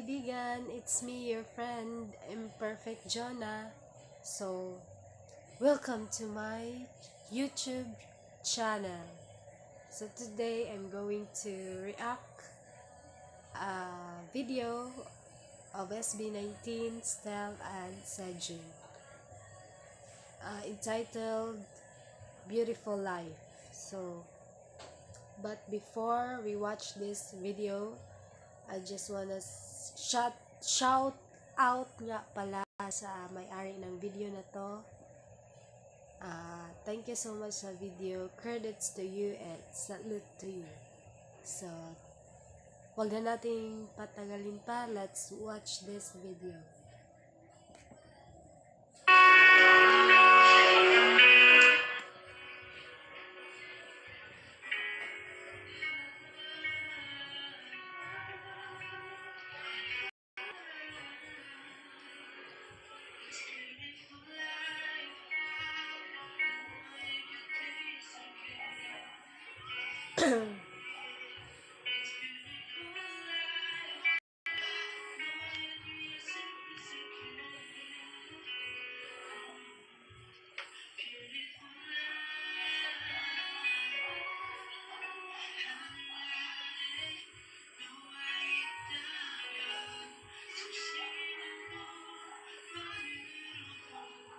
kaibigan, it's me, your friend, Imperfect Jonah. So, welcome to my YouTube channel. So today I'm going to react a video of SB19, Stell and Sejun, entitled Beautiful Life. But before we watch this video, I just wanna shout out nga pala sa may-ari ng video na to. Thank you so much sa video. Credits to you and salute to you. So, wag na nating patagalin pa. Let's watch this video.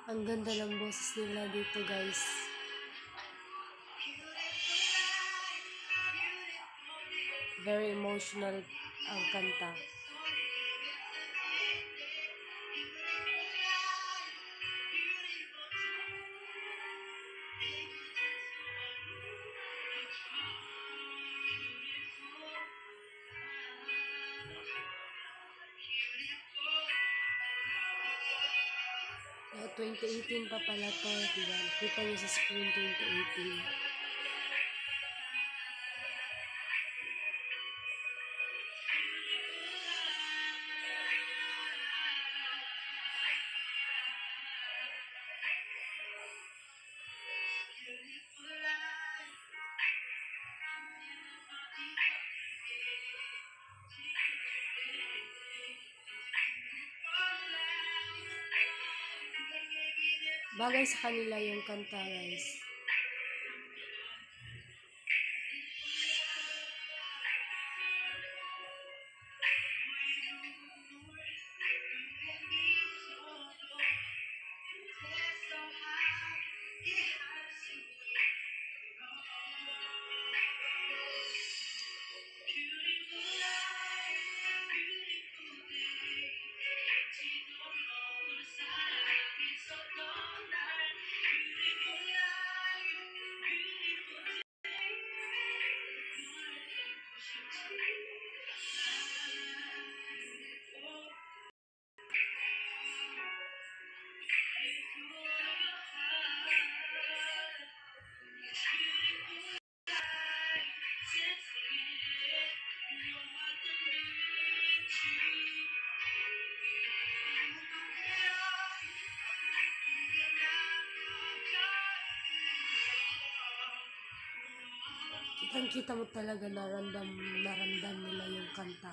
Ang ganda ng boses nila dito, guys. Very emotional ang kanta. Oh, 2018 pa pala to, diba? Kita nyo sa screen 2018. Bagay sa kanila yung kanta, guys. Kitang-kita mo talaga naramdam nila yung kanta.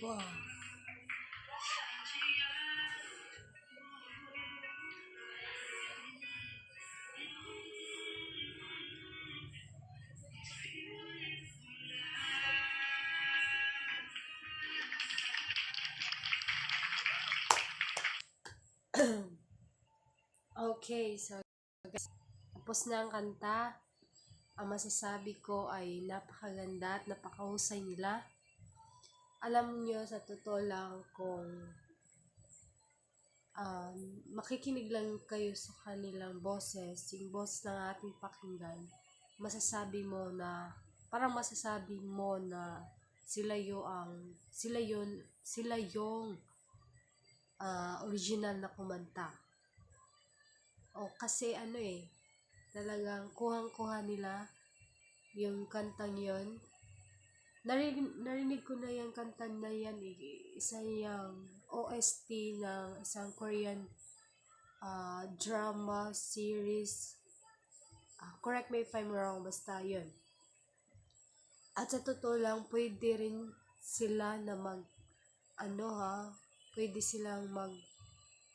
Wow. Okay, so guys, tapos na ang kanta. Ang masasabi ko ay napakaganda at napakahusay nila. Alam nyo, sa totoo lang, kung makikinig lang kayo sa kanilang boses, yung boses ng ating pakinggan, masasabi mo na sila yung original na kumanta. O kasi ano talagang kuhang-kuha nila yung kantang yon. Narinig ko na yung kanta na yan isa yung OST ng isang Korean drama series. Correct me if I'm wrong, basta yun. At sa totoo lang, pwede rin sila na pwede silang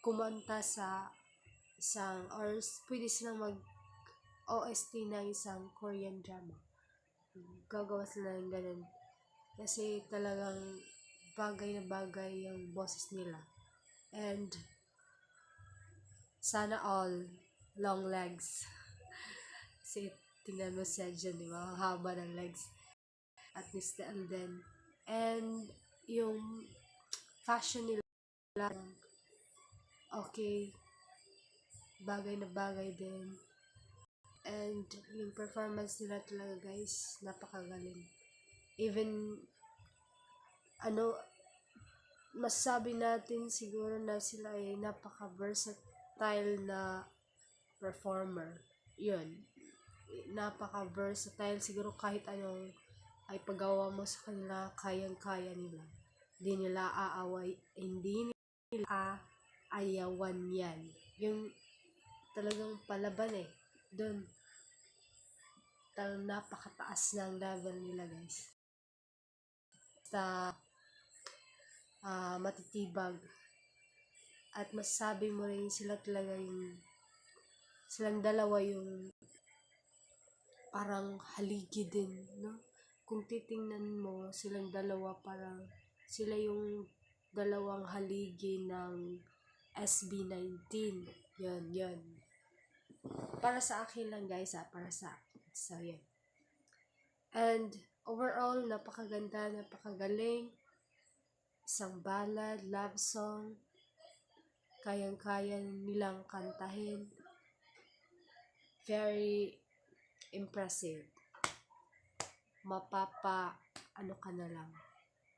kumanta sa or pwede silang OST ng isang Korean drama. Gagawa sila ng ganun. Kasi talagang bagay na bagay yung boses nila. And sana all long legs. Kasi tingnan mo siya dyan, di ba? Haba ng legs. At least, and yung fashion nila, okay, bagay na bagay din. And yung performance nila talaga guys, napakagaling. Even, masasabi natin siguro na sila ay napaka-versatile na performer. Yun. Napaka-versatile. Siguro kahit anong ay paggawa mo sa kanila, kayang-kaya nila. Hindi nila aayawan yan. Yung talagang palaban doon. Talagang napakataas ng level nila guys. Sa matitibag. At masasabi mo rin sila talaga silang dalawa yung parang haligi din, no? Kung titingnan mo, silang dalawa parang sila yung dalawang haligi ng SB19. Yun. Para sa akin lang guys, para sa akin. So, yun. And overall, napakaganda, napakagaling. Isang ballad, love song. Kayang-kaya nilang kantahin. Very impressive.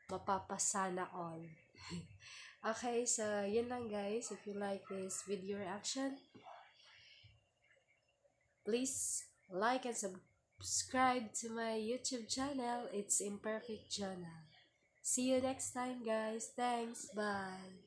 Mapapasana all. Okay, so yun lang guys. If you like this video reaction, please like and subscribe to my YouTube channel. It's Imperfect Journal. See you next time guys. Thanks. Bye.